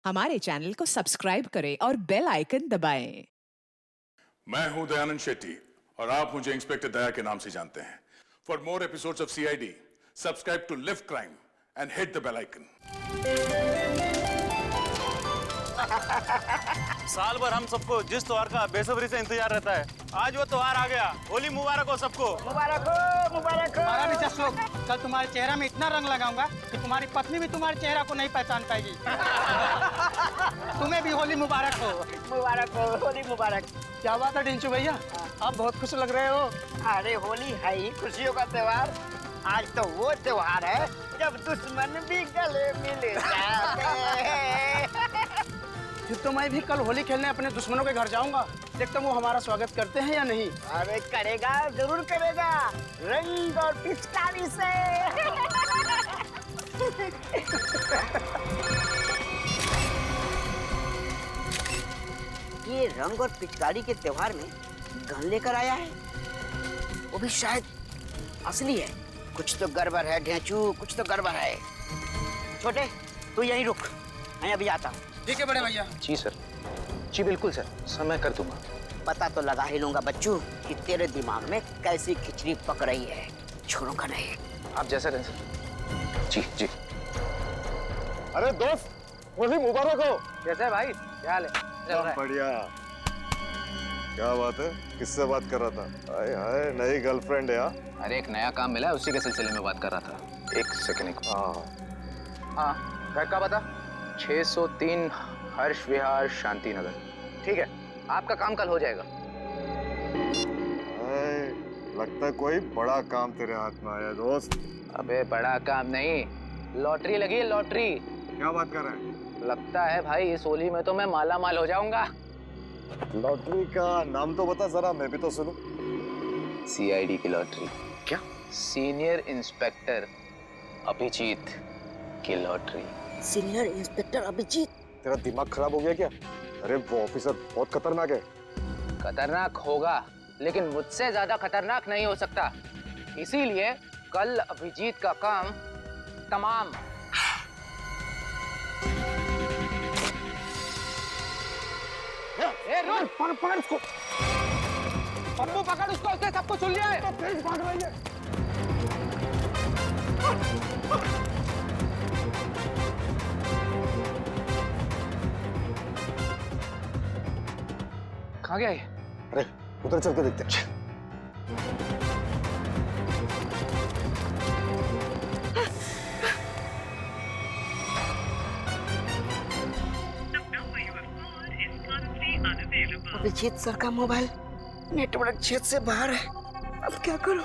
हमारे चैनल को सब्सक्राइब करें और बेल आइकन दबाएं। मैं हूं दयानंद शेट्टी और आप मुझे इंस्पेक्टर दया के नाम से जानते हैं। For more episodes of CID, subscribe to lift crime and hit the bell icon. साल भर हम सबको जिस त्योहार का बेसब्री से इंतजार रहता है, आज वो त्योहार आ गया। होली मुबारक हो सबको। मुबारक हो, मुबारक हो। हमारा भी जश्न। कल तुम्हारे चेहरा में इतना रंग लगाऊंगा कि तुम्हारी पत्नी भी तुम्हारे चेहरा को नहीं पहचान पाएगी। तुम्हें भी होली मुबारक हो। मुबारक हो, होली मुबारक। क्या बात है टिंचू भैया, आप बहुत खुश लग रहे हो। अरे होली है ही खुशियों का त्योहार। आज तो वो त्योहार है जब दुश्मन भी गले मिल जाते हैं। फिर तो मैं भी कल होली खेलने अपने दुश्मनों के घर जाऊंगा। देखता हूँ वो हमारा स्वागत करते हैं या नहीं। अरे करेगा, जरूर करेगा, रंग और पिचकारी से। ये रंग और पिचकारी के त्योहार में गन लेकर आया है, वो भी शायद असली है। कुछ तो गड़बड़ है ढेंचू, कुछ तो गड़बड़ है। छोटे तू यहीं रुक, मैं अभी आता हूँ। ठीक है बड़े भैया। जी सर, जी बिल्कुल सर, समय कर दूंगा। पता तो लगा ही लूंगा बच्चू कि तेरे दिमाग में कैसी खिचड़ी पक रही है। छोड़ूंगा नहीं। आप जैसा कहें सर। जी जी। अरे दोस्त, होली मुबारक हो। कैसा है भाई, क्या हाल है? बढ़िया। क्या बात है, किससे बात कर रहा था? हाय हाय, नई गर्लफ्रेंड है? अरे एक नया काम मिला है, उसी के सिलसिले में बात कर रहा था। एक सेकंड। हाँ, घर का पता 603 हर्ष विहार शांति नगर। ठीक है, आपका काम कल हो जाएगा। लगता है कोई बड़ा काम तेरे हाथ में आया दोस्त। अबे बड़ा काम नहीं, लॉटरी लगी है, लॉटरी। क्या बात कर रहे हैं? लगता है भाई इस होली में तो मैं माला माल हो जाऊंगा। लॉटरी का नाम तो बता जरा, मैं भी तो सुनूं। सीआईडी की लॉटरी। क्या? सीनियर इंस्पेक्टर अभिजीत की लॉटरी। Senior inspector Abhijit? तेरा दिमाग खराब हो गया क्या? अरे वो ऑफिसर बहुत खतरनाक है। खतरनाक होगा, लेकिन मुझसे ज्यादा खतरनाक नहीं हो सकता। इसीलिए कल अभिजीत का काम तमाम। ए रुक, पकड़ उसको। पप्पू पकड़ उसको, उसने सब कुछ सुन लिया है। तो फिर भाग रही है। कहाँ गया ये? अरे उधर चल के देखते हैं। अभिजीत सर का मोबाइल नेटवर्क क्षेत्र से बाहर है। अब क्या करूं?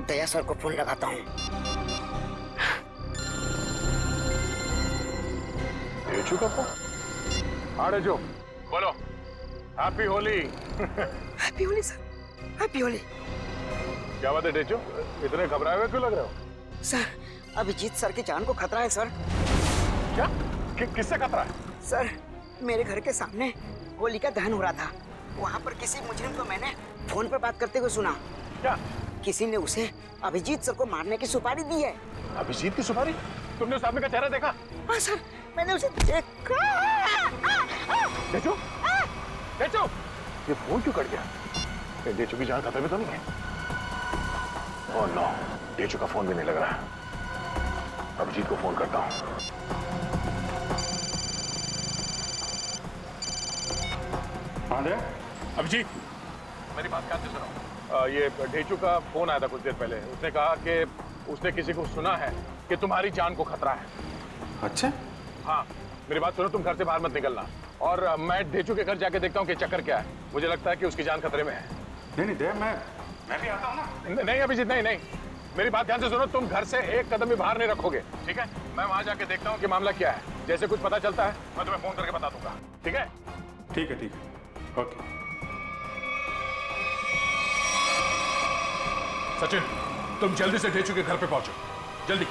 दया सर को फोन लगाता हूँ। डेचू का फोन? हाँ डेचू, बोलो। Happy Holi. Happy Holi sir, happy Holi. क्या बात है डेचू, इतने घबराए हुए क्यों लग रहे हो? सर, अभिजीत सर की जान को खतरा है सर। क्या? किससे खतरा है? सर, मेरे घर के सामने होली का दहन हो रहा था। वहाँ पर किसी मुजरिम को मैंने फोन पर बात करते हुए सुना। क्या? किसी ने उसे अभिजीत सर को मारने की सुपारी दी है। अभिजीत की सुपारी? तुमने उस आदमी का चेहरा देखा? हाँ सर, मैंने उसे देखा। डेचू, डेचू, ये फोन क्यों कट गया? डेचू की जान खतरे में तो नहीं है? ओह नो, डेचू का फोन भी नहीं लग रहा है। अभिजीत को फोन करता हूँ। अभिजीत, मेरी बात ध्यान से सुनो। ये ढेचू का फोन आया था कुछ देर पहले। उसने कहा कि उसने किसी को सुना है कि तुम्हारी जान को खतरा है। अच्छा? हाँ, मेरी बात सुनो, तुम घर से बाहर मत निकलना। और मैं ढेचू के घर जाके देखता हूँ कि चक्कर क्या है। मुझे लगता है कि उसकी जान खतरे में है। नहीं दे, मैं भी आता हूँ ना। नहीं अभिजीत, नहीं नहीं, मेरी बात ध्यान से सुनो। तुम घर से एक कदम भी बाहर नहीं रखोगे, ठीक है? मैं वहां जाके देखता हूँ कि मामला क्या है। जैसे कुछ पता चलता है मैं तुम्हें फोन करके बता दूंगा, ठीक है? ठीक है, ओके। सचिन, तुम जल्दी से ढेचू के घर पे पहुंचो, जल्दी।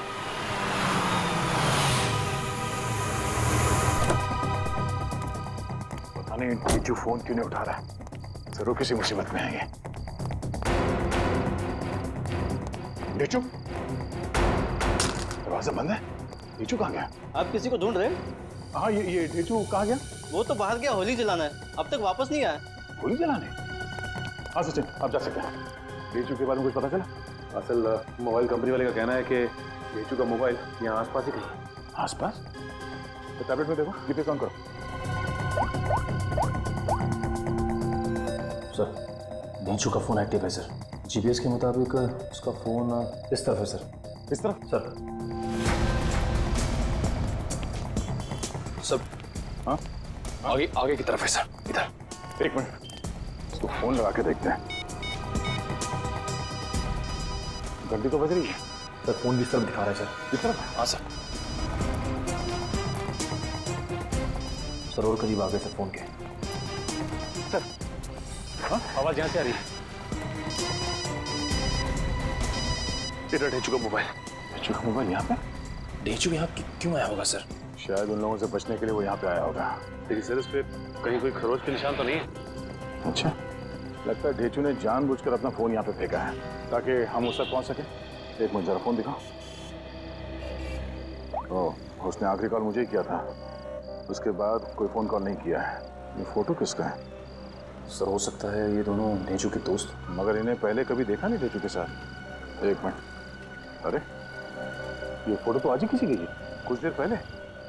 पता नहीं ढेचू फोन क्यों नहीं उठा रहा है। जरूर किसी मुसीबत में है ये। ढेचू, दरवाजा बंद है? ढेचू कहाँ गया? आप किसी को ढूंढ रहे हैं? हाँ, ये ढेचू कहाँ गया? वो तो बाहर गया होली जलाना है, अब तक वापस नहीं आया। होली जलाने? हाँ सचिन, आप जा सकते हैं। ढेचू के बारे में कुछ पता चला? असल मोबाइल कंपनी वाले का कहना है कि ढेचू का मोबाइल यहाँ आसपास ही कहीं है। आसपास? तो टैबलेट में देखो, जीपीएस ऑन करो। सर, ढेचू का फोन एक्टिव है सर। जीपीएस के मुताबिक उसका फोन इस तरफ है सर। इस तरफ? सर सर हाँ, आगे की तरफ है सर, इधर। एक मिनट, इसको फोन लगा के देखते हैं। घंटी तो बज रही है। सर फोन भी इस तरफ दिखा रहा है सर। इस तरफ? हाँ सर। सर और करीब आ गए सर फोन के। सर, हाँ, आवाज यहाँ से आ रही है। इधर ढेचू का मोबाइल। ढेचू का मोबाइल यहाँ पे? ढेचू यहाँ क्यों आया होगा सर? शायद उन लोगों से बचने के लिए वो यहाँ पे आया होगा। लेकिन सर इस पे कहीं कोई खरोच के निशान तो नहीं है? अच्छा, लगता है ढेचू ने जानबूझकर अपना फोन यहाँ पे फेंका है ताकि हम उस तक पहुँच सके। एक मिनट, जरा फोन दिखाओ। ओह, उसने आखिरी कॉल मुझे ही किया था, उसके बाद कोई फोन कॉल नहीं किया है। ये फोटो किसका है? सर हो सकता है ये दोनों ढेचू के दोस्त। मगर इन्हें पहले कभी देखा नहीं ढेचू के साथ। एक मिनट, अरे ये फोटो तो आज ही किसी की थी, कुछ देर पहले।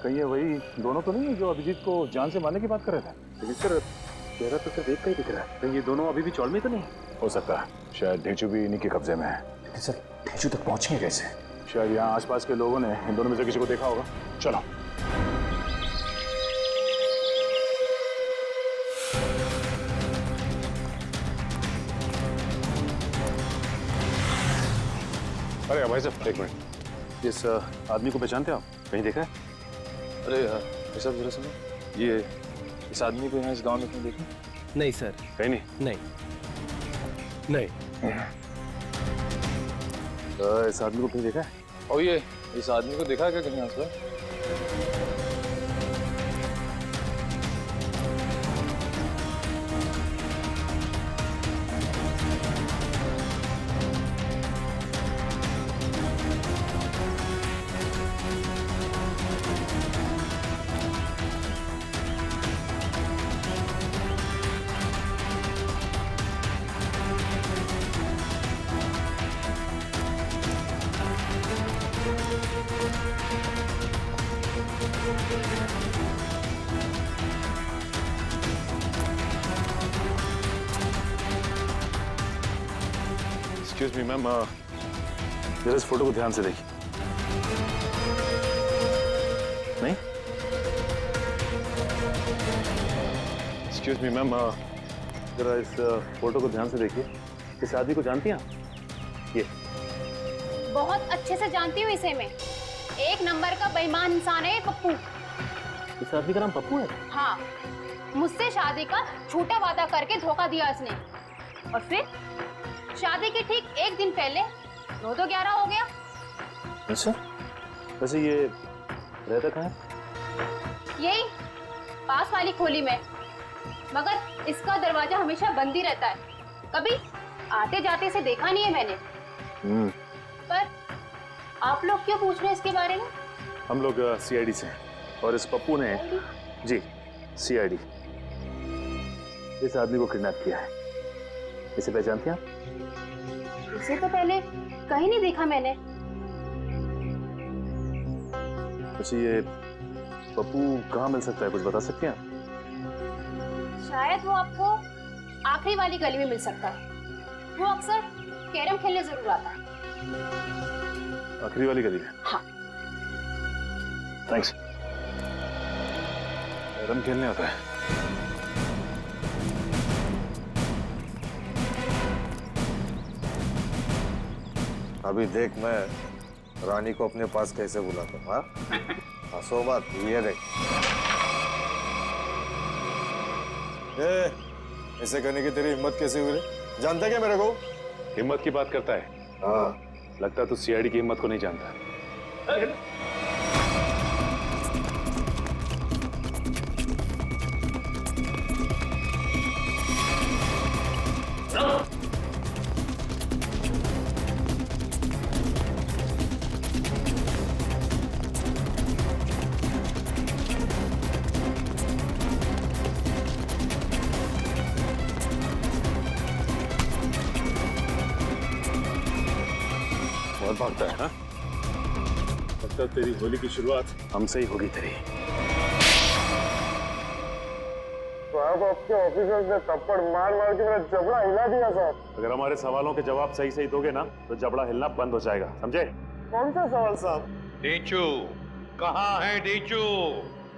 कहीं ये वही दोनों तो नहीं है जो अभिजीत को जान से मारने की बात कर रहे थे? लेकिन सर चेहरा तो सिर्फ एक का ही दिख रहा है। कहीं ये दोनों अभी भी चौल में तो नहीं? हो सकता है, शायद ढेचू भी इन्हीं के कब्जे में है। लेकिन सर ढेचू तक पहुंचेंगे कैसे? शायद यहाँ आसपास के लोगों ने इन दोनों में से किसी को देखा होगा। चलो। अरे भाई साहब, एक मिनट, इस आदमी को पहचानते हो आप? कहीं देखा है? अरे ऐसा जरा सुनो, ये इस आदमी को यहाँ इस गांव में कहीं देखा? नहीं सर, कहीं नहीं। नहीं। इस आदमी को कहीं देखा है? और ये इस आदमी को देखा है क्या कहीं आसपास? एक्सक्यूज मी मैम, जरा इस फोटो को ध्यान से देखिए। नहीं? एक्सक्यूज मी मैम, जरा इस फोटो को ध्यान से देखिए। इस आदमी को जानती हैं आप? ये बहुत अच्छे से जानती हूँ इसे मैं। एक नंबर का बेईमान इंसान है ये पप्पू। इस आदमी का नाम पप्पू है? हाँ, मुझसे शादी का झूठा वादा करके धोखा दिया इसने, और फिर शादी के ठीक एक दिन पहले 9-11 हो गया। अच्छा, वैसे ये रहता कहाँ है? यही पास वाली खोली में, मगर इसका दरवाजा हमेशा बंद ही रहता है। कभी आते जाते से देखा नहीं है मैंने। पर आप लोग क्यों पूछ रहे हैं इसके बारे में? हम लोग सीआईडी से हैं और इस पप्पू ने, जी सीआईडी, इस आदमी को किडनैप किया है। इसे पहचानती हैं आप? इसे तो पहले कहीं नहीं देखा मैंने। अच्छा, ये पप्पू कहाँ मिल सकता है, कुछ बता सकती हैं आप? शायद वो आपको आखिरी वाली गली में मिल सकता है। वो अक्सर कैरम खेलने जरूर आता है। आखिरी वाली गली में? हाँ। थैंक्स। कैरम खेलने आता है? अभी देख मैं रानी को अपने पास कैसे बुलाता हूँ। हाँ, हंसो मत, ये देख। ऐसे करने की तेरी हिम्मत कैसे हुई रे? जानता क्या मेरे को? हिम्मत की बात करता है? हाँ, लगता है तू सीआईडी की हिम्मत को नहीं जानता। कौन भागता है? लगता तेरी होली की शुरुआत हमसे ही होगी तेरी। साहब आपके ऑफिसर्स ने थप्पड़ मार मार के मेरा जबड़ा हिला दिया साहब। अगर हमारे सवालों के जवाब सही सही दोगे ना तो जबड़ा हिलना बंद हो जाएगा, समझे? कौन सा सवाल साहब? डेचू कहाँ है? डेचू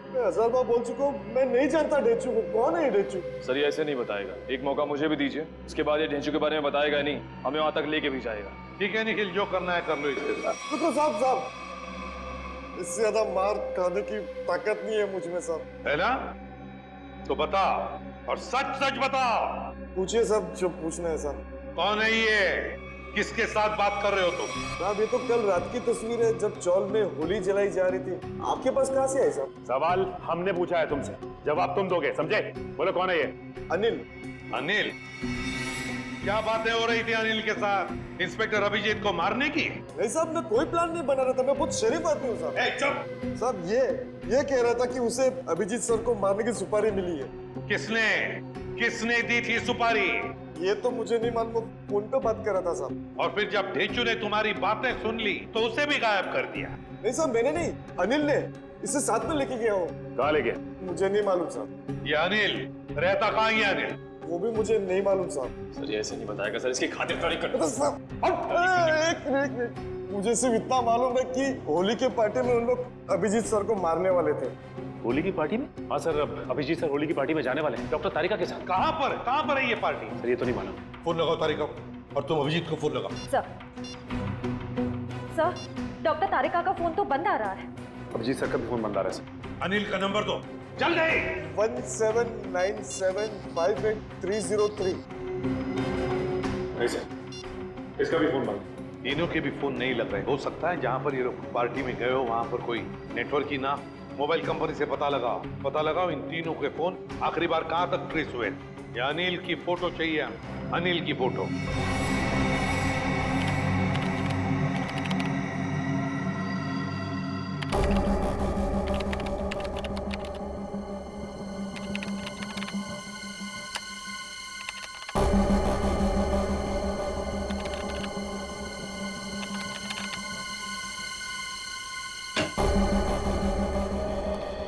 मैं 1000 बार बोल चुका हूँ, मैं नहीं जानता डेचू को। कौन है ये डेचू? सर ये ऐसे नहीं बताएगा, एक मौका मुझे भी दीजिए, उसके बाद ये ढेंचू के बारे में बताएगा नहीं, हमें वहां तक लेके भी जाएगा। ठीक है निखिल, जो करना है कर लो इसके साथ। रुको साहब, इससे ज्यादा मार खाने की ताकत नहीं है मुझ में साहब। है ना? तो बता, और सच सच बता। पूछिए साहब जो पूछना है साहब। कौन है ये? किसके साथ बात कर रहे हो तुम? साहब ये तो कल रात की तस्वीर है जब चौल में होली जलाई जा रही थी। आपके पास कहाँ से आई साहब? सवाल हमने पूछा है तुमसे, जवाब तुम दोगे, समझे? बोलो कौन है ये? अनिल। अनिल? क्या बातें हो रही थी अनिल के साथ इंस्पेक्टर अभिजीत को मारने की? नहीं साहब, मैं कोई प्लान नहीं बना रहा था, मैं बहुत शरीफ आदमी हूँ साहब। चुप! साहब ये कह रहा था कि उसे अभिजीत सर को मारने की सुपारी मिली है। किसने दी थी सुपारी? ये तो मुझे नहीं मालूम, फोन पे बात कर रहा था साहब। और फिर जब ढेंचू ने तुम्हारी बातें सुन ली तो उसे भी गायब कर दिया? नहीं साहब, मैंने नहीं, अनिल ने। इसे साथ में लेके गया हो। कहाँ ले गया? मुझे नहीं मालूम साहब। ये अनिल रहता कहाँ है? अनिल वो भी मुझे नहीं मालूम साहब। सर ये ऐसे नहीं बताएगा सर, इसकी खातिरदारी कर। एक मिनट, मुझे सिर्फ इतना मालूम है कि होली के पार्टी में उन लोग अभिजीत सर को मारने वाले थे। होली की पार्टी में? हाँ सर, अभिजीत सर होली की पार्टी में जाने वाले हैं डॉक्टर तारिका के साथ। कहाँ पर है ये पार्टी? सर ये तो नहीं मालूम। फोन लगाओ तारिका, और तुम अभिजीत को फोन लगाओ। सर डॉक्टर तारिका का फोन तो बंद आ रहा है। अभिजीत सर का भी फोन बंद आ रहा है सर। अनिल का नंबर दो, चल गए। 179758 नहीं सर, इसका भी फोन बंद। तीनों के भी फोन नहीं लग रहे। हो सकता है जहाँ पर ये लोग पार्टी में गए हो वहाँ पर कोई नेटवर्क ही ना। मोबाइल कंपनी से पता लगाओ इन तीनों के फोन आखिरी बार कहाँ तक ट्रेस हुए। ये अनिल की फोटो चाहिए, अनिल की फोटो।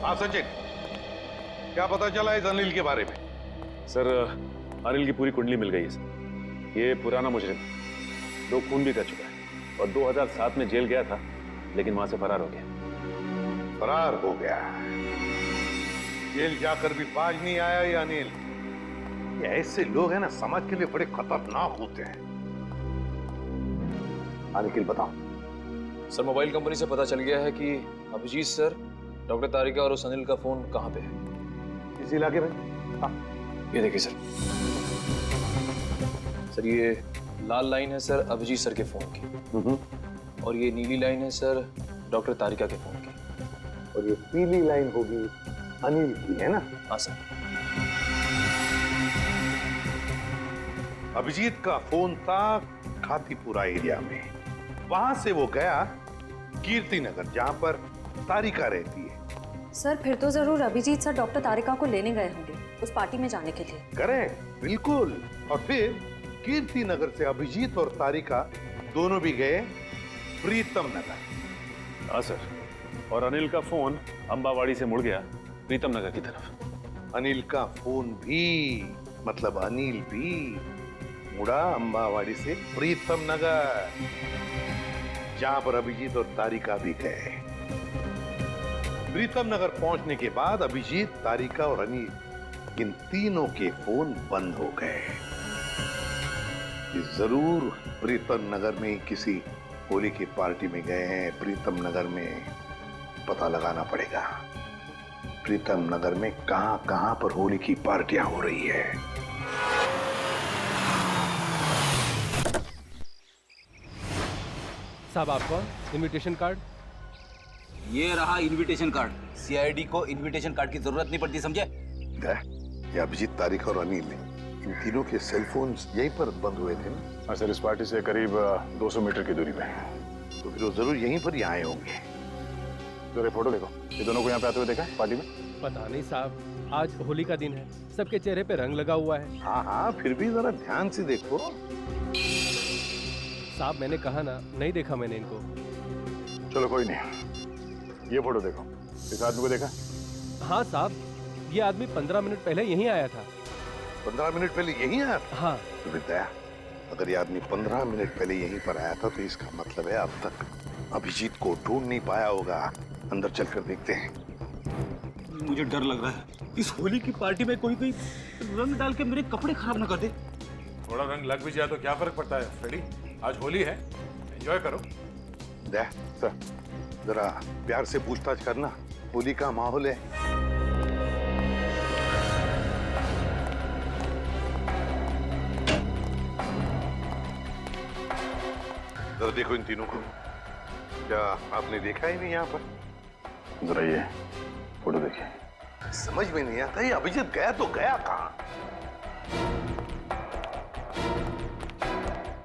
हाँ सचिन, क्या पता चला इस अनिल के बारे में? सर अनिल की पूरी कुंडली मिल गई है सर। ये पुराना मुजरिम 2 खून भी कर चुका है और 2007 में जेल गया था, लेकिन वहां से फरार हो गया। फरार हो गया? जेल जाकर भी बाज नहीं आया ये अनिल। ये ऐसे लोग हैं ना, समाज के लिए बड़े खतरनाक होते हैं। अनिल बताओ। सर मोबाइल कंपनी से पता चल गया है कि अभिजीत सर, डॉक्टर तारिका और उस अनिल का फोन कहाँ पे है? इस इलाके में। हाँ। ये देखिए सर, ये लाल लाइन है सर अभिजीत सर के फोन की, और ये नीली लाइन है सर डॉक्टर तारिका के फोन की, और ये पीली लाइन होगी अनिल की, है ना? हाँ सर। अभिजीत का फोन था खातीपुरा एरिया में। वहां से वो गया कीर्ति नगर, जहां पर तारिका रहती है। सर फिर तो जरूर अभिजीत सर डॉक्टर तारिका को लेने गए होंगे उस पार्टी में जाने के लिए। करेक्ट, बिल्कुल। और फिर कीर्ति नगर से अभिजीत और तारिका दोनों भी गए प्रीतम नगर। हाँ सर, और अनिल का फोन अंबावाड़ी से मुड़ गया प्रीतम नगर की तरफ। अनिल का फोन भी, मतलब अनिल भी मुड़ा अंबावाड़ी से प्रीतम नगर, जहां पर अभिजीत और तारिका भी गए। प्रीतम नगर पहुंचने के बाद अभिजीत, तारिका और अनिल, इन तीनों के फोन बंद हो गए। जरूर प्रीतम नगर में किसी होली की पार्टी में गए हैं। प्रीतम नगर में पता लगाना पड़ेगा, प्रीतम नगर में कहां पर होली की पार्टियां हो रही है। साहब आपका इनविटेशन कार्ड। ये रहा इनविटेशन कार्ड। सीआईडी को इनविटेशन कार्ड की जरूरत नहीं पड़ती, समझे? ये अभिजीत, तारिका और अनिल, इन तीनों के सेलफोन्स यहीं पर बंद हुए थे ना? हाँ सर, इस पार्टी से करीब 200 मीटर की दूरी पे। तो फिर वो जरूर यहीं पर ही आए होंगे। जरा फोटो देखो, ये दोनों को यहाँ पे आते हुए देखा है पार्टी में? पता नहीं साहब, आज होली का दिन है, सबके चेहरे पे रंग लगा हुआ है। हाँ हाँ, फिर भी जरा ध्यान से देखो। साहब मैंने कहा ना, नहीं देखा मैंने इनको। चलो कोई नहीं, ये फोटो देखो, इस आदमी को देखा? हाँ साहब, ये आदमी 15 मिनट पहले यहीं आया था। 15 मिनट पहले यहीं आया था? हाँ। तो विद्या, अगर ये आदमी 15 मिनट पहले यहीं पर आया था तो इसका मतलब है अब तक अभिजीत को ढूंढ नहीं पाया होगा। अंदर चलकर देखते हैं। मुझे डर लग रहा है, इस होली की पार्टी में कोई रंग डाल के मेरे कपड़े खराब ना कर दे। थोड़ा रंग लग भी जाए तो क्या फर्क पड़ता है फ्रेडी, आज होली है, एंजॉय करो। दे सर, जरा प्यार से पूछताछ करना, होली का माहौल है। जरा देखो इन तीनों को, क्या आपने देखा ही नहीं यहाँ पर? जरा ये फोटो देखिए। समझ में नहीं आता ये अभिजीत गया तो गया कहाँ?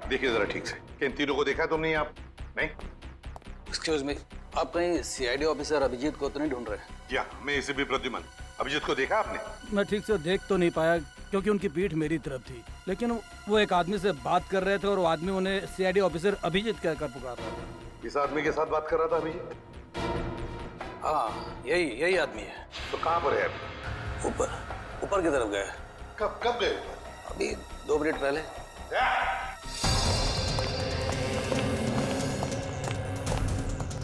देखिए जरा ठीक से, इन तीनों को देखा तुमने आप? नहीं? एक्सक्यूज मी, आप कहीं सीआईडी ऑफिसर अभिजीत को तो नहीं ढूंढ रहे? या मैं इसे भी प्रद्युमन, अभिजीत को देखा आपने? मैं ठीक से देख तो नहीं पाया क्योंकि उनकी पीठ मेरी तरफ थी, लेकिन वो एक आदमी से बात कर रहे थे और वो आदमी उन्हें सीआईडी ऑफिसर अभिजीत कहकर पुकार रहा था। इस आदमी के साथ बात कर रहा था अभिजीत? हाँ, यही आदमी है। तो कहाँ पर है? ऊपर की तरफ गए। कब गए? अभी 2 मिनट पहले।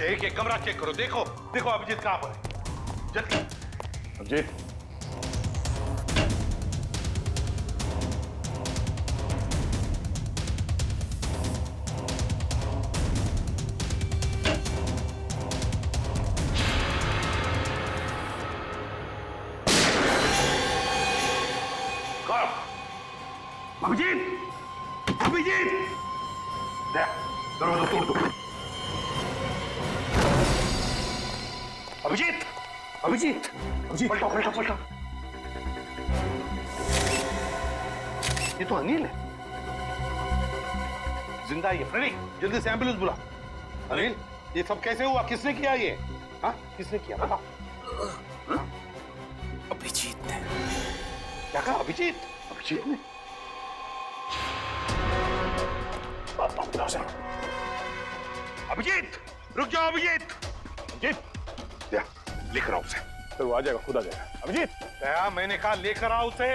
एक कमरा चेक करो, देखो अभिजीत कहाँ पर है। जल्दी। अभिजीत, अभिजीत, दरवाजा तोड़ दो। अभिजीत, पलटो। ये तो अनिल है, जिंदा है ये। फ्रेडी, जल्दी से एम्बुलेंस बुला। अनिल, ये सब कैसे हुआ? किसने किया ये? हाँ, किसने किया बताओ? अभिजीत ने। क्या कहा? अभिजीत ने? अभिजीत, रुक जाओ अभिजीत। लेकर आओ उसे। तो वो आ जाएगा, खुद आ जाएगा। अभिजीत, मैंने कहा लेकर आओ उसे।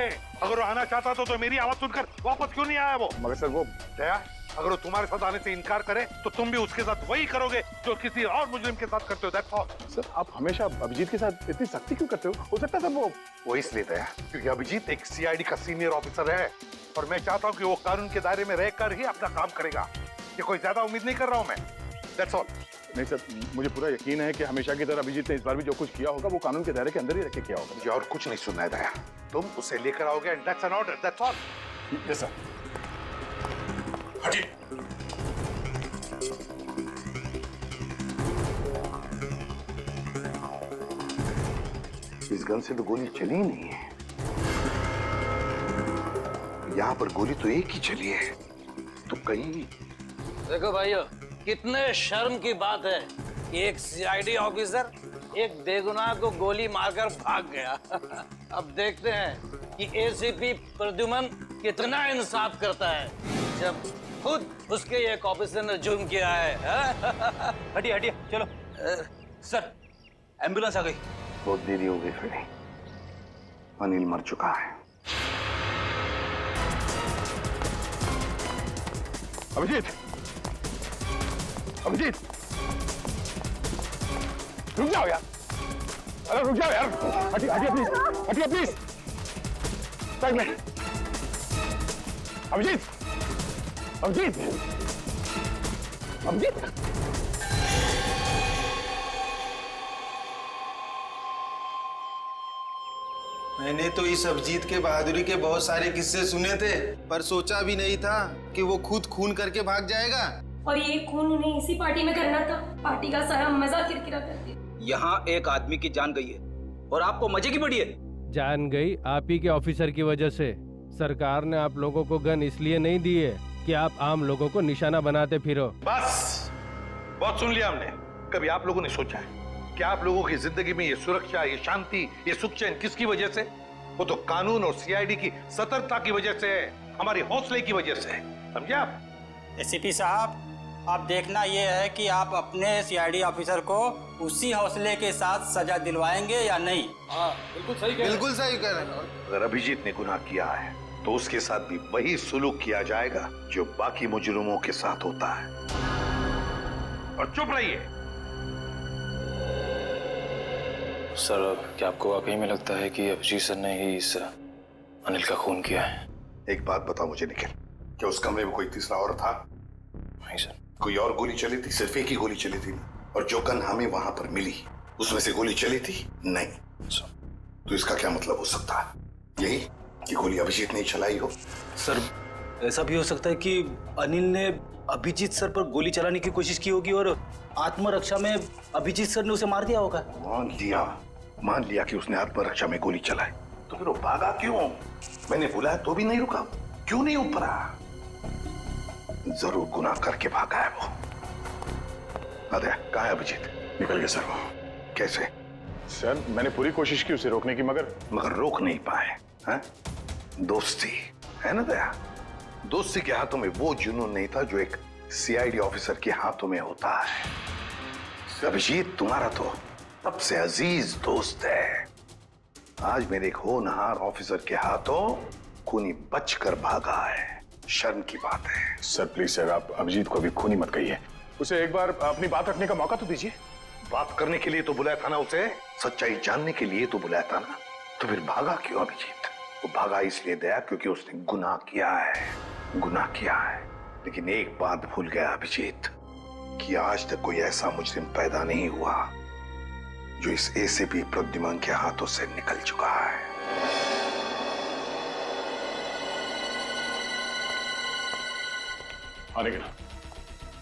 अगर वो आना चाहता तो मेरी आवाज सुनकर वापस क्यों नहीं आया वो? मगर सर वो दया, अगर वो तुम्हारे साथ आने से इनकार करे तो तुम भी उसके साथ वही करोगे जो किसी और मुजरिम के साथ करते हो। That's all. सर, आप हमेशा अभिजीत के साथ इतनी सख्ती क्यों करते हो सकता है वो इसलिए दया क्योंकि अभिजीत एक सीआईडी का सीनियर ऑफिसर है और मैं चाहता हूँ कि वो कानून के दायरे में रहकर ही अपना काम करेगा। ये कोई ज्यादा उम्मीद नहीं कर रहा हूँ मैं। That's all. नहीं सर, मुझे पूरा यकीन है कि हमेशा की तरह अभिजीत ने इस बार भी जो कुछ किया होगा वो कानून के दायरे के अंदर ही रख के किया होगा। मुझे और कुछ नहीं सुनना है दया, तुम उसे लेकर आओगे and that's an order. That's all. Yes sir. हटिए। इस गन से तो गोली चली ही नहीं है। यहाँ पर गोली तो एक ही चली है, तो कहीं। देखो भाइयों, कितने शर्म की बात है कि एक सीआईडी ऑफिसर एक बेगुनाह को गोली मारकर भाग गया। अब देखते हैं कि एसीपी प्रद्युमन कितना इंसाफ करता है जब खुद उसके एक ऑफिसर ने जुर्म किया है। हटिए चलो। सर, एम्बुलेंस आ गई। बहुत देरी हो गई फ्रेडी, अनिल मर चुका है। अभिजीत, रुक जाओ यार। अरे रुक जाओ यार। हटिए प्लीज। एक मिनट। अभिजीत। मैंने तो इस अभिजीत के बहादुरी के बहुत सारे किस्से सुने थे, पर सोचा भी नहीं था कि वो खुद खून करके भाग जाएगा। और ये खून उन्हें इसी पार्टी में करना था। पार्टी का सारा मजा किरकिरा कर दिया। यहाँ एक आदमी की जान गई है और आपको मजे की पड़ी है। जान गई आप ही के ऑफिसर की वजह से। सरकार ने आप लोगों को गन इसलिए नहीं दी है कि आप आम लोगों को निशाना बनाते फिरो। बस, बहुत सुन लिया हमने। कभी आप लोगों ने सोचा है कि आप लोगों की जिंदगी में ये सुरक्षा, ये शांति, ये सुख चैन किसकी वजह से? वो तो कानून और सीआईडी की सतर्कता की वजह से है, हमारे हौसले की वजह से है। समझे आप? एसीपी साहब, अब देखना ये है कि आप अपने सीआईडी ऑफिसर को उसी हौसले के साथ सजा दिलवाएंगे या नहीं। हाँ बिल्कुल सही कह रहे हैं। बिल्कुल सही कह रहे हैं। अगर अभिजीत ने गुनाह किया है तो उसके साथ भी वही सुलूक किया जाएगा जो बाकी मुजरिमों के साथ होता है। और चुप रहिए। सर क्या आपको वाकई में लगता है कि अभिजीत सर ने ही इस अनिल का खून किया है? एक बात बताओ मुझे निखिल, क्या उस कमरे में कोई तीसरा और था? नहीं सर। कोई और गोली चली थी? सिर्फ एक ही गोली चली थी ना? और जो गन हमें वहां पर मिली उसमें से गोली चली थी? नहीं। तो इसका क्या मतलब हो सकता है? यही कि गोली अभिजीत ने चलाई हो? सर ऐसा भी हो सकता है कि अनिल ने अभिजीत सर पर गोली चलाने की कोशिश की होगी और आत्मरक्षा में अभिजीत सर ने उसे मार दिया होगा। मान लिया कि उसने आत्मरक्षा में गोली चलाई, तो फिर वो भागा क्यों? मैंने बुलाया तो भी नहीं रुका, क्यों नहीं ऊपरा? जरूर गुनाह करके भागा है वो। अरे कहाँ है अभिजीत? निकल गया सर वो। कैसे? सर मैंने पूरी कोशिश की उसे रोकने की, मगर रोक नहीं पाए। हैं? दोस्ती है ना दया? दोस्ती के हाथों में वो जुनून नहीं था जो एक सीआईडी ऑफिसर के हाथों में होता है। अभिजीत तुम्हारा तो सबसे अजीज दोस्त है। आज मेरे एक होनहार ऑफिसर के हाथों खूनी बचकर भागा है। शर्म की बात है। सर प्लीज सर, आप अभिजीत को अभी खूनी मत कहिए। उसे एक बार अपनी बात रखने का मौका तो दीजिए। बात करने के लिए तो बुलाया था ना उसे, सच्चाई जानने के लिए तो बुलाया था ना। तो फिर भागा क्यों अभिजीत? वो भागा इसलिए दया क्योंकि उसने गुनाह किया है। लेकिन एक बात भूल गया अभिजीत कि आज तक कोई ऐसा मुजरिम पैदा नहीं हुआ जो इस एसीपी प्रद्युमन के हाथों से निकल चुका है। आने के ना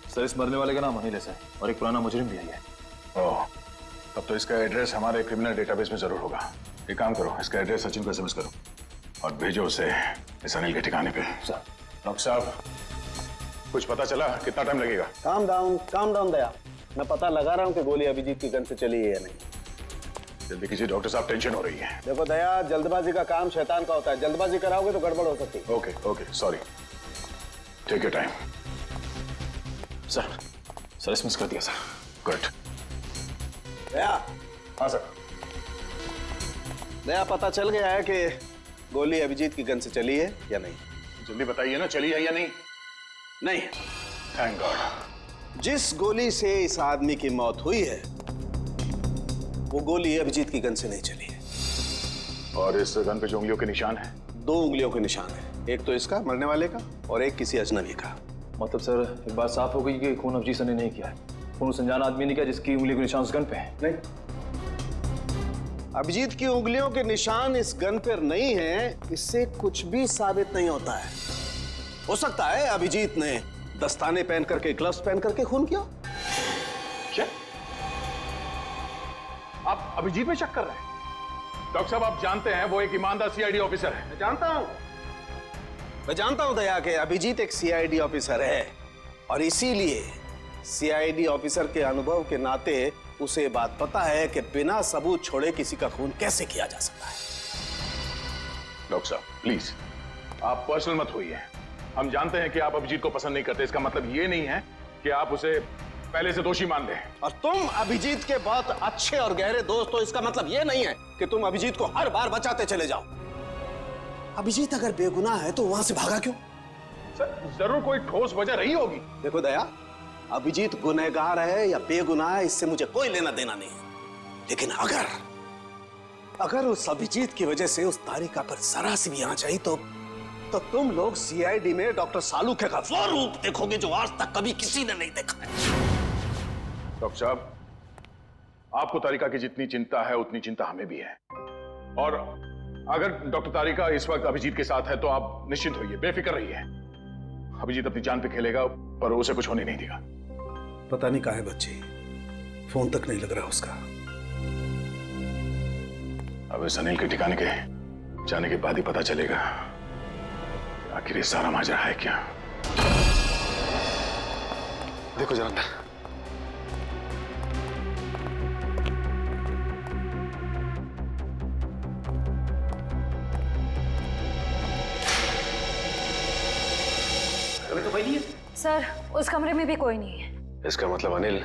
सर इस मरने वाले का नाम अनिल है और एक पुराना मुजरिम भी है। ओह, तब तो इसका एड्रेस हमारे क्रिमिनल डेटाबेस में जरूर होगा। एक काम करो, इसका एड्रेस सचिन को एसएमएस करो और भेजो उसे इस अनिल के ठिकाने पे। सर। डॉक्टर साहब कुछ पता चला? कितना टाइम लगेगा? काम डाउन दया, मैं पता लगा रहा हूँ कि गोली अभिजीत की गन से चली है या नहीं। जल्दी कीजिए डॉक्टर साहब, टेंशन हो रही है। देखो दया, जल्दबाजी का काम शैतान का होता है। जल्दबाजी कराओगे तो गड़बड़ हो सकती है। Okay sorry, take your time. Sir SMS कर दिया सर। गुड। दया। हाँ सर। दया, पता चल गया है कि गोली अभिजीत की गन से चली है या नहीं? जल्दी बताइए ना, चली है या नहीं? नहीं। Thank God. जिस गोली से इस आदमी की मौत हुई है वो गोली अभिजीत की गन से नहीं चली है। और इस गन पे जो उंगलियों के निशान है? 2 उंगलियों के निशान है, एक तो इसका मरने वाले का और एक किसी अजनबी का। मतलब सर एक बात साफ हो गई कि खून अभिजीत सर ने नहीं किया है। खून उस अनजान आदमी ने किया जिसकी उंगली के निशान उस गन पे है। नहीं, अभिजीत की उंगलियों के निशान इस गन पर नहीं है, इससे कुछ भी साबित नहीं होता है। हो सकता है अभिजीत ने दस्ताने पहन करके, ग्लव्स पहन करके खून किया। क्या आप अभिजीत में शक कर रहे हैं? डॉक्टर साहब आप जानते हैं वो एक ईमानदार सीआईडी ऑफिसर है। मैं जानता हूं दया कि अभिजीत एक सीआईडी ऑफिसर है और इसीलिए सीआईडी ऑफिसर के अनुभव के नाते उसे बात पता है कि बिना सबूत छोड़े किसी का खून कैसे किया जा सकता है। डॉक्टर साहब प्लीज आप पर्सनल मत होइए। हम जानते हैं कि आप अभिजीत को पसंद नहीं करते, इसका मतलब ये नहीं है कि आप उसे पहले से दोषी मान लें। और तुम अभिजीत के बहुत अच्छे और गहरे दोस्त हो, इसका मतलब ये नहीं है कि तुम अभिजीत को हर बार बचाते चले जाओ। अभिजीत अगर बेगुनाह है तो वहां से भागा क्यों? सर जरूर कोई ठोस वजह रही होगी। देखो दया, अभिजीत गुनहगार है या बेगुनाह है इससे मुझे कोई लेना देना नहीं है, लेकिन अगर उस अभिजीत की वजह से उस तारिका पर जरा सी भी आंच आई तो तुम लोग सीआईडी में डॉक्टर सालूखे का वो रूप देखोगे जो आज तक कभी किसी ने नहीं देखा है। डॉक्टर साहब आपको तारिका की जितनी चिंता है उतनी चिंता हमें भी है, और अगर डॉक्टर तारिका इस वक्त अभिजीत के साथ है तो आप निश्चिंत होइए, बेफिक्र रहिए। अभिजीत अपनी जान पे खेलेगा पर उसे कुछ होने नहीं देगा। पता नहीं कहाँ है बच्ची, फोन तक नहीं लग रहा उसका। अब इस अनिल के ठिकाने के जाने के बाद ही पता चलेगा आखिर ये सारा माजरा है क्या। देखो जरा अंदर। अभी तो पहली है। सर उस कमरे में भी कोई नहीं है। इसका मतलब अनिल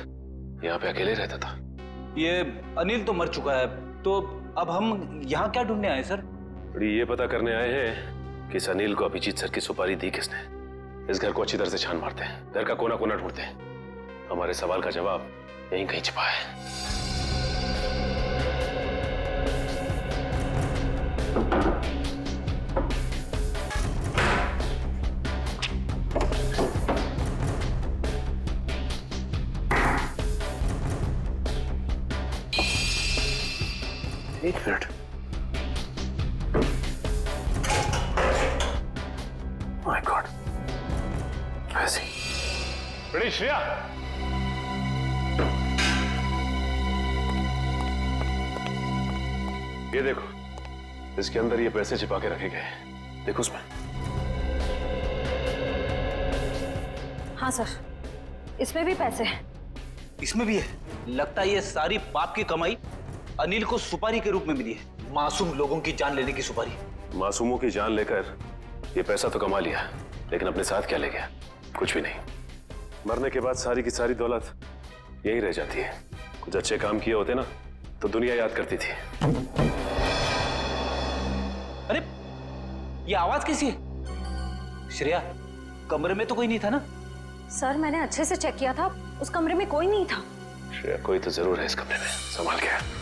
यहाँ पे अकेले रहता था। ये अनिल तो मर चुका है, तो अब हम यहाँ क्या ढूंढने आए सर? ये पता करने आए हैं कि इस अनिल को अभिजीत सर की सुपारी दी किसने। इस घर को अच्छी तरह से छान मारते हैं, घर का कोना कोना ढूंढते हैं। हमारे सवाल का जवाब यहीं कहीं छिपा है। एक मिनट, माय गॉड, ऐसी बड़ी श्रेया, ये देखो, इसके अंदर ये पैसे छिपा के रखे गए हैं। देखो उसमें। हाँ सर, इसमें भी पैसे हैं। इसमें भी है। लगता है ये सारी पाप की कमाई अनिल को सुपारी के रूप में मिली है। मासूम लोगों की जान लेने की सुपारी। मासूमों की जान लेकर ये पैसा तो कमा लिया, लेकिन अपने साथ क्या ले गया? कुछ भी नहीं। मरने के बाद सारी की सारी दौलत यही रह जाती है। कुछ अच्छे काम किए होते ना तो दुनिया याद करती थी। अरे ये आवाज कैसी है? श्रेया, कमरे में तो कोई नहीं था ना? सर मैंने अच्छे से चेक किया था, उस कमरे में कोई नहीं था। श्रेया, कोई तो जरूर है इस कमरे में, संभाल के।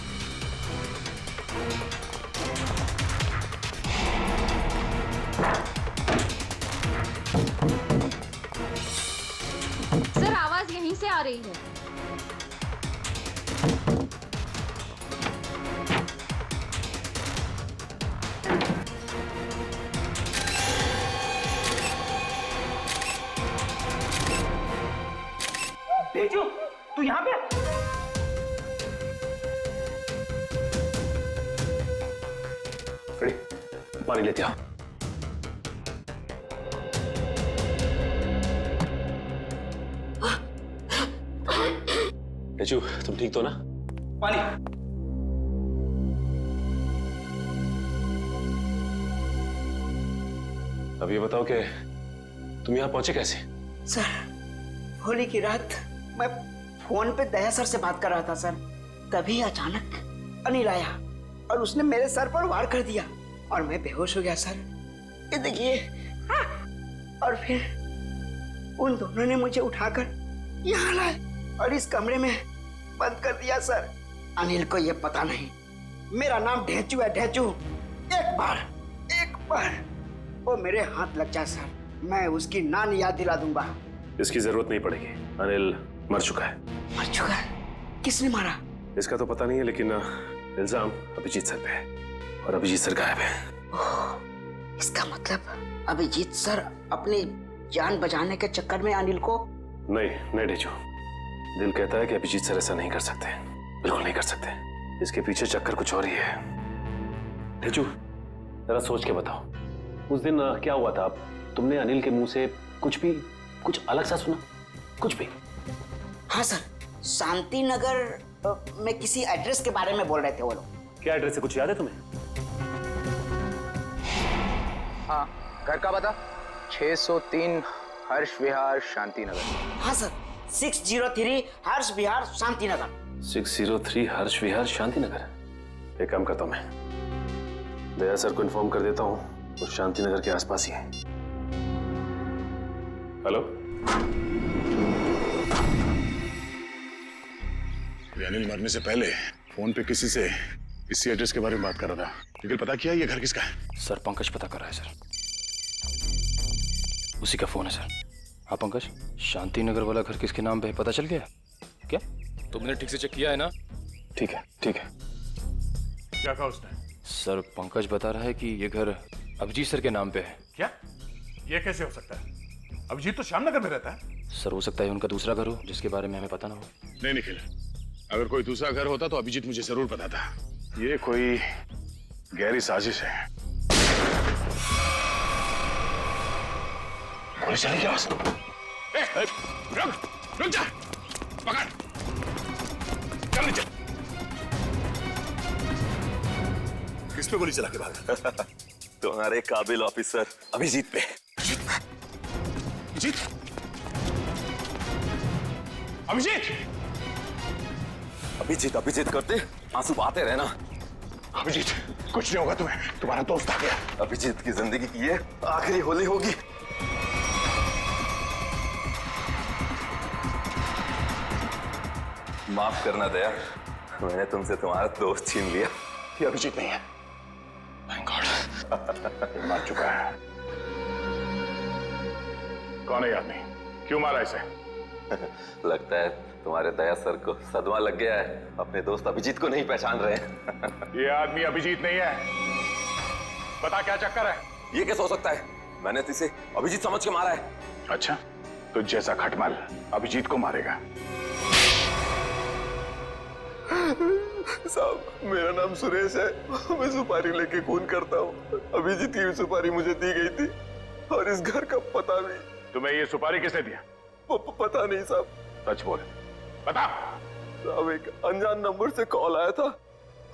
सर आवाज यहीं से आ रही है। तेजू, तू यहाँ पे? पानी लेते आओ। तेजू, तुम ठीक तो ना? पानी। अब ये बताओ कि तुम यहाँ पहुंचे कैसे? सर होली की रात मैं फोन पे दया सर से बात कर रहा था सर, तभी अचानक अनिल आया और उसने मेरे सर पर वार कर दिया और मैं बेहोश हो गया सर। ये देखिए। और फिर उन दोनों ने मुझे उठाकर यहाँ लाए और इस कमरे में बंद कर दिया सर। अनिल को ये पता नहीं मेरा नाम ढेंचू है, ढेंचू। एक बार वो मेरे हाथ लग जाए सर, मैं उसकी नान याद दिला दूंगा। इसकी जरूरत नहीं पड़ेगी। अनिल मर चुका है। मर चुका है? किसने मारा? इसका तो पता नहीं है, लेकिन इल्जाम अभिजीत सर पे है और अभिजीत सर गायब है। इसका मतलब अभिजीत सर अपनी जान बचाने के चक्कर में अनिल को। नहीं ढेंचू, दिल कहता है कि अभिजीत सर ऐसा नहीं कर सकते, बिल्कुल नहीं कर सकते। इसके पीछे चक्कर कुछ और ही है। ढेंचू, जरा सोच के बताओ, उस दिन क्या हुआ था? तुमने अनिल के मुंह से कुछ अलग सा सुना? कुछ भी? हाँ सर, शांति नगर में किसी एड्रेस के बारे में बोल रहे थे वो लोग। क्या एड्रेस है, कुछ याद है तुम्हें? हाँ, घर का पता 603 हर्ष विहार शांति नगर। हाँ सर, 603 हर्ष विहार शांति नगर। 603 हर्ष विहार शांति नगर। एक काम करता हूं, मैं दया सर को इन्फॉर्म कर देता हूँ, और शांति नगर के आसपास ही है। हेलो, अनिल मरने से पहले फोन पे किसी से इसी एड्रेस के बारे में बात कर रहा था। निखिल, पता किया ये घर किसका है? सर पंकज पता कर रहा है सर, उसी का फोन है सर। हाँ पंकज, शांति नगर वाला घर किसके नाम पे है पता चल गया क्या? तुमने ठीक से चेक किया है ना? ठीक है। क्या कहा उसने? सर पंकज बता रहा है कि ये घर अभिजीत सर के नाम पे है। क्या? ये कैसे हो सकता है? अभिजीत तो श्यामनगर में रहता है। सर हो सकता है उनका दूसरा घर हो जिसके बारे में हमें पता ना हो। नहीं निखिल, अगर कोई दूसरा घर होता तो अभिजीत मुझे जरूर बताता। ये कोई गहरी साजिश है। गोली चली क्या? रुक जा, पकड़, चल नीचे। किस पे गोली चला के भागा? तुम्हारे काबिल ऑफिसर अभिजीत पे। अभिजीत? अभिजीत! अभिजीत अभिजीत करते आंसू बहाते रहना। अभिजीत, कुछ नहीं होगा तुम्हें, तुम्हारा दोस्त आ गया। अभिजीत की जिंदगी की ये आखिरी होली होगी। माफ करना दया, मैंने तुमसे तुम्हारा दोस्त छीन लिया। ये अभिजीत नहीं है। Thank God। मार चुका है। कौन है ये आदमी? क्यों मारा इसे? लगता है तुम्हारे दया सर को सदमा लग गया है, अपने दोस्त अभिजीत को नहीं पहचान रहे हैं। ये आदमी अभिजीत नहीं है। पता क्या चक्कर है? ये कैसे हो सकता है? मैंने तो इसे अभिजीत समझ के मारा है। अच्छा, तो जैसा खटमल अभिजीत को मारेगा। साहब, मेरा नाम सुरेश है, मैं सुपारी लेके खून करता हूँ। अभिजीत की सुपारी मुझे दी गई थी और इस घर का पता भी। तुम्हें ये सुपारी किसने दिया? पता नहीं साहब। सच बोल, बता। साहब, एक अनजान नंबर से कॉल आया था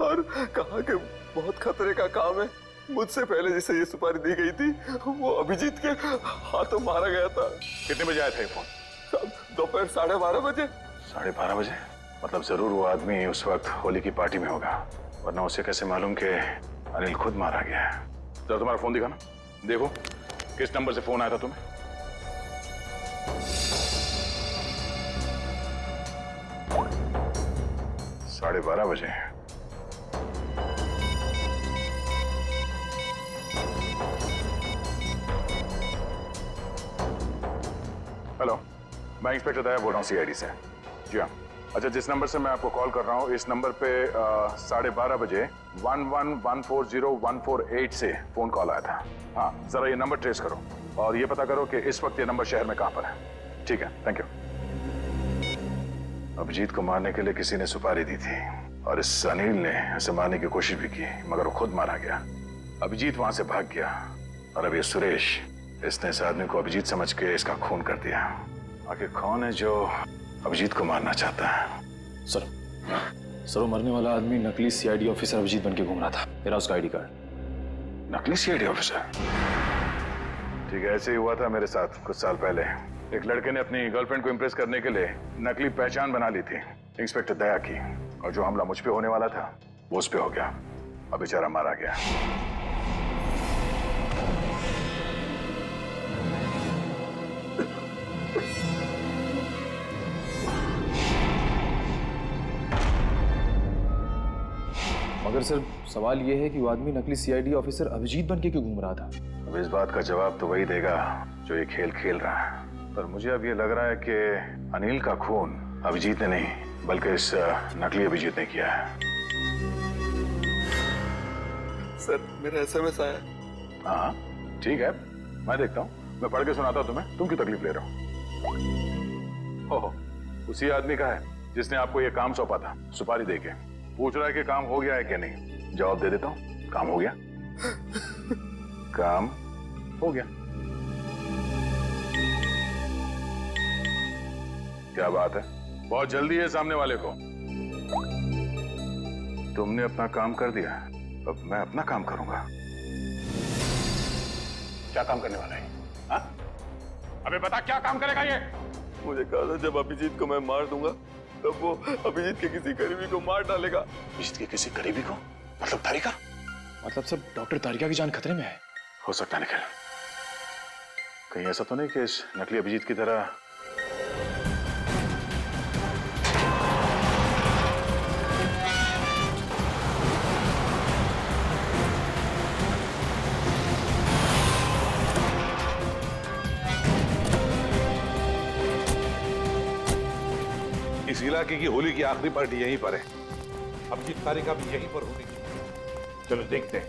और कहा कि बहुत खतरे का काम है। मुझसे पहले जिसे ये सुपारी दी गई थी वो अभिजीत के हाथों मारा गया था। कितने बजे आया था ये फोन? साहब, दोपहर 12:30 बजे। 12:30 बजे? मतलब जरूर वो आदमी उस वक्त होली की पार्टी में होगा, वरना उसे कैसे मालूम कि अनिल खुद मारा गया है। जरा तुम्हारा फोन दिखाना, देखो किस नंबर से फोन आया था तुम्हें। साढ़े 12 बजे। हेलो, मैं इंस्पेक्टर दया बोल रहा हूँ सीआईडी से। जी हाँ। अच्छा, जिस नंबर से मैं आपको कॉल कर रहा हूँ, इस नंबर पे 12:30 बजे 11140148 से फोन कॉल आया था। हाँ, जरा ये नंबर ट्रेस करो और ये पता करो कि इस वक्त ये नंबर शहर में कहाँ पर है। ठीक है, थैंक यू। अभिजीत को मारने के लिए किसी ने सुपारी दी थी और इस अनिल ने इसे मारने की कोशिश भी की, मगर वो खुद मारा गया। अभिजीत वहां से भाग गया और अब ये सुरेश, इसने इस आदमी को अभिजीत समझ के इसका खून कर दिया। आखिर कौन है जो अभिजीत को मारना चाहता है? सर, वो मरने वाला आदमी नकली सीआईडी ऑफिसर अभिजीत बन के घूम रहा था। मेरा उसका आईडी कार्ड। नकली सीआईडी ऑफिसर? ठीक है, ऐसे ही हुआ था मेरे साथ कुछ साल पहले। एक लड़के ने अपनी गर्लफ्रेंड को इम्प्रेस करने के लिए नकली पहचान बना ली थी, इंस्पेक्टर दया की, और जो हमला मुझ पे होने वाला था वो उस पे हो गया। अब बेचारा मारा गया। मगर सर, सवाल ये है कि वो आदमी नकली सीआईडी ऑफिसर अभिजीत बन के क्यों घूम रहा था? अब इस बात का जवाब तो वही देगा जो ये खेल खेल रहा है, पर मुझे अब ये लग रहा है कि अनिल का खून अभिजीत ने नहीं बल्कि इस नकली अभिजीत ने किया है। सर, मेरा एसएमएस आया। हाँ, ठीक है, मैं देखता हूँ, मैं पढ़ के सुनाता हूँ तुम्हें। तुम क्यों तकलीफ ले रहे हो? उसी आदमी का है जिसने आपको ये काम सौंपा था, सुपारी देके। पूछ रहा है कि काम हो गया है कि नहीं। जवाब दे देता हूँ, काम हो गया। काम हो गया। क्या बात है, बहुत जल्दी है सामने वाले को। तुमने अपना काम कर दिया, अब मैं अपना काम करूंगा। क्या काम करने वाला है? हाँ? अबे बता, क्या काम करेगा ये? मुझे कहा था जब अभिजीत को मैं मार दूंगा तब वो अभिजीत के किसी करीबी को मार डालेगा। अभिजीत के किसी करीबी को? मतलब तारिका? मतलब सब डॉक्टर तारिका की जान खतरे में है। हो सकता है निखिल, कहीं ऐसा तो नहीं कि इस नकली अभिजीत की तरह इस इलाके की होली की आखिरी पार्टी यहीं पर है। अभिजीत तारिका भी यहीं पर होगी। चलो देखते हैं।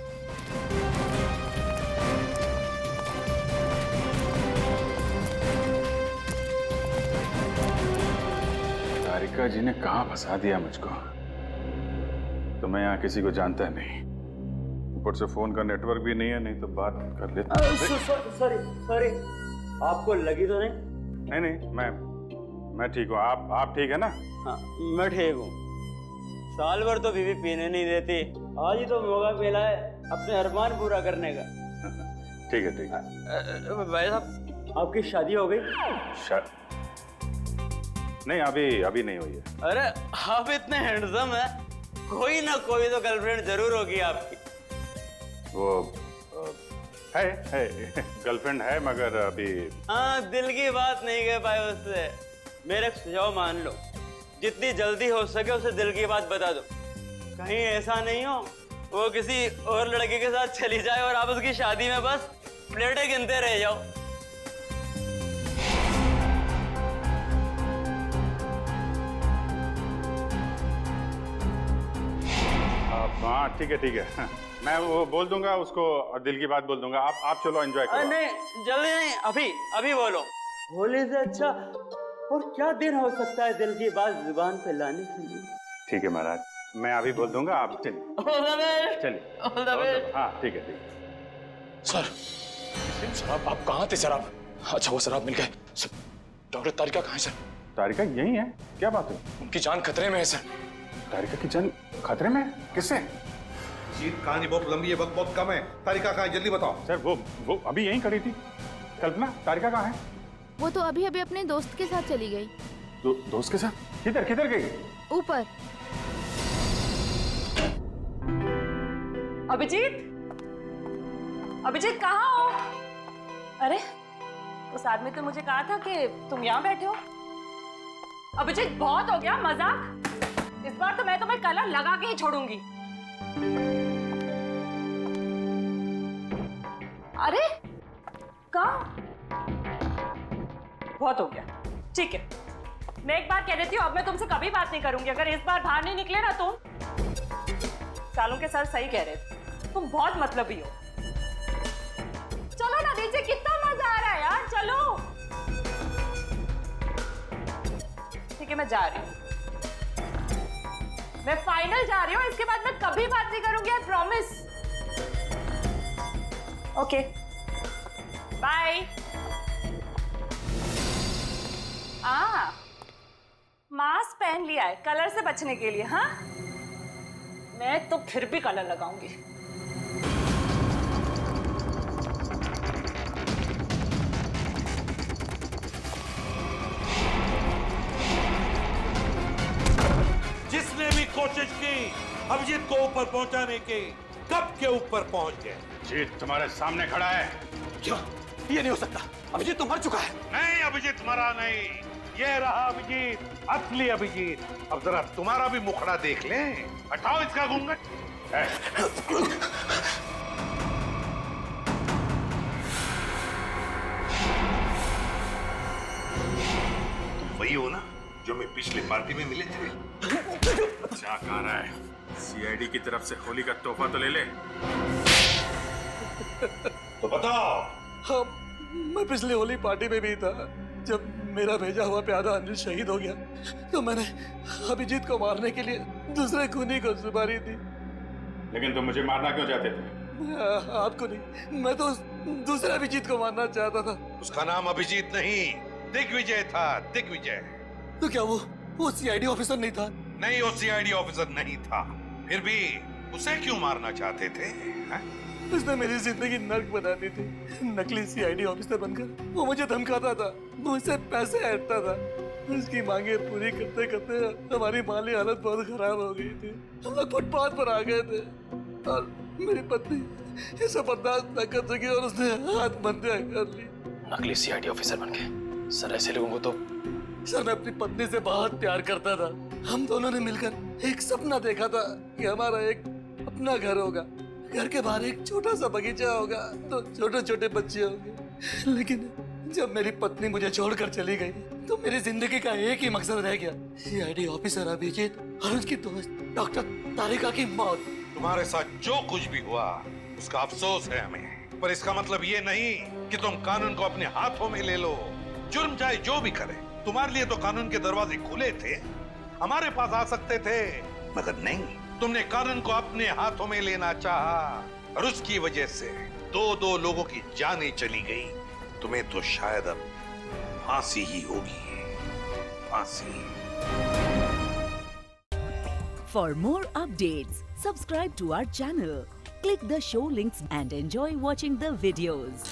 तारिका जी ने कहां फंसा दिया मुझको। तो मैं यहाँ किसी को जानता नहीं, ऊपर से फोन का नेटवर्क भी नहीं है, नहीं तो बात कर लेता। सॉरी, आपको लगी तो नहीं? नहीं, मैं ठीक हूँ। आप ठीक है ना? हाँ, मैं ठीक हूँ। साल भर तो बीवी पीने नहीं देती, आज ही तो मौका मिला है अपने अरमान पूरा करने का। ठीक है, ठीक है। भाई साहब, आपकी शादी हो गई? नहीं, अभी नहीं हुई है। अरे आप इतने हैंडसम है, कोई ना कोई तो गर्लफ्रेंड जरूर होगी आपकी। वो है गर्लफ्रेंड है, मगर अभी। हाँ, दिल की बात नहीं कह पाए उससे। मेरे सुझाव मान लो, जितनी जल्दी हो सके उसे दिल की बात बता दो। कहीं ऐसा नहीं हो वो किसी और लड़के के साथ चली जाए और आप उसकी शादी में बस प्लेटें गिनते रह जाओ। हाँ ठीक है, मैं वो बोल दूंगा उसको और दिल की बात बोल दूंगा। आप चलो एंजॉय करो। नहीं, जल्दी नहीं, अभी बोलो। होली से अच्छा और क्या दिन हो सकता है दिल की बात जुबान पे लाने के लिए। ठीक है महाराज, मैं अभी बोल दूंगा, आप चलिए। हाँ ठीक है। सर आप कहाँ थे सर? आप अच्छा वो सर आप मिल गए। डॉक्टर तारिका कहाँ है सर? तारिका यही है, क्या बात है? उनकी जान खतरे में है सर। तारिका की जान खतरे में? किससे? जीत, कहानी बहुत लंबी है, वक्त बहुत कम है। तारिका कहाँ है, जल्दी बताओ। सर वो अभी यहीं खड़ी थी। कल्पना, तारिका कहाँ है? वो तो अभी अपने दोस्त के साथ चली गई। दोस्त के साथ? किधर गई? ऊपर। अभिजीत कहाँ हो? अरे उस आदमी तो मुझे कहा था कि तुम यहाँ बैठे हो। अभिजीत बहुत हो गया मजाक, इस बार तो मैं तुम्हें कलर लगा के ही छोड़ूंगी। अरे कहाँ? बहुत हो गया, ठीक है। मैं एक बार कह देती हूँ, अब मैं तुमसे कभी बात नहीं करूंगी अगर इस बार बाहर नहीं निकले ना तुम। सालों के सर सही कह रहे थे, तुम बहुत मतलबी हो। चलो ना नीचे, कितना मजा आ रहा है यार, चलो। ठीक है, मैं जा रही हूँ, मैं फाइनल जा रही हूँ। इसके बाद मैं कभी बात नहीं करूंगी, I promise. Okay bye. Mask पहन लिया है कलर से बचने के लिए। हाँ, मैं तो फिर भी कलर लगाऊंगी। जिसने भी कोशिश की अभिजीत को ऊपर पहुंचाने की, कब के ऊपर पहुंच गए। जीत तुम्हारे सामने खड़ा है। क्या? ये नहीं हो सकता, अभिजीत तो मर चुका है। नहीं, अभिजीत मरा नहीं, ये रहा अभिजीत, असली अभिजीत। अब जरा तुम्हारा भी मुखड़ा देख लें। हटाओ इसका घूंघट। तुम वही हो ना जो मैं पिछली पार्टी में मिले थे? क्या कह रहा है? सीआईडी की तरफ से होली का तोहफा तो ले ले। तो बताओ। हाँ, मैं पिछली होली पार्टी में भी था। जब मेरा भेजा हुआ प्यादा अनिल शहीद हो गया तो मैंने अभिजीत को मारने के लिए दूसरे खूनी को सुपारी दी। लेकिन तुम मुझे मारना क्यों चाहते थे? आपको नहीं, मैं तो दूसरे अभिजीत को मारना चाहता था। उसका नाम अभिजीत नहीं, दिग्विजय था, दिग्विजय। तो क्या वो सीआईडी ऑफिसर नहीं था? नहीं, वो सीआईडी ऑफिसर नहीं था। फिर भी उसे क्यों मारना चाहते थे? उसने मेरी जिंदगी नर्क बना दी थी। नकली सीआईडी ऑफिसर बनकर वो मुझे धमकाता था, मुझसे पैसे ऐंठता था। उसकी मांगे पूरी करते करते हमारी माली हालत बहुत खराब हो गई थी। हम लोग फुटपाथ पर आ गए थे और मेरी पत्नी इसे बर्दाश्त न कर सकी और उसने आत्महत्या कर ली। नकली सीआईडी ऑफिसर बन के सर, ऐसे लोगों को तो। सर, मैं अपनी पत्नी से बहुत प्यार करता था। हम दोनों ने मिलकर एक सपना देखा था कि हमारा एक अपना घर होगा, घर के बाहर एक छोटा सा बगीचा होगा, तो छोटे छोटे बच्चे होंगे। लेकिन जब मेरी पत्नी मुझे छोड़कर चली गई तो मेरी जिंदगी का एक ही मकसद रह गया, सीआईडी ऑफिसर अभिजीत और उसकी दोस्त डॉक्टर तारिका की मौत। तुम्हारे साथ जो कुछ भी हुआ उसका अफसोस है हमें, पर इसका मतलब ये नहीं कि तुम कानून को अपने हाथों में ले लो। जुर्म चाहे जो भी करे, तुम्हारे लिए तो कानून के दरवाजे खुले थे, हमारे पास आ सकते थे, मगर नहीं, तुमने कानून को अपने हाथों में लेना चाहा और उसकी वजह से दो लोगों की जानें चली गई। तुम्हें तो शायद अब फांसी ही होगी, फांसी। For more updates, subscribe to our channel, click the show links and enjoy watching the videos.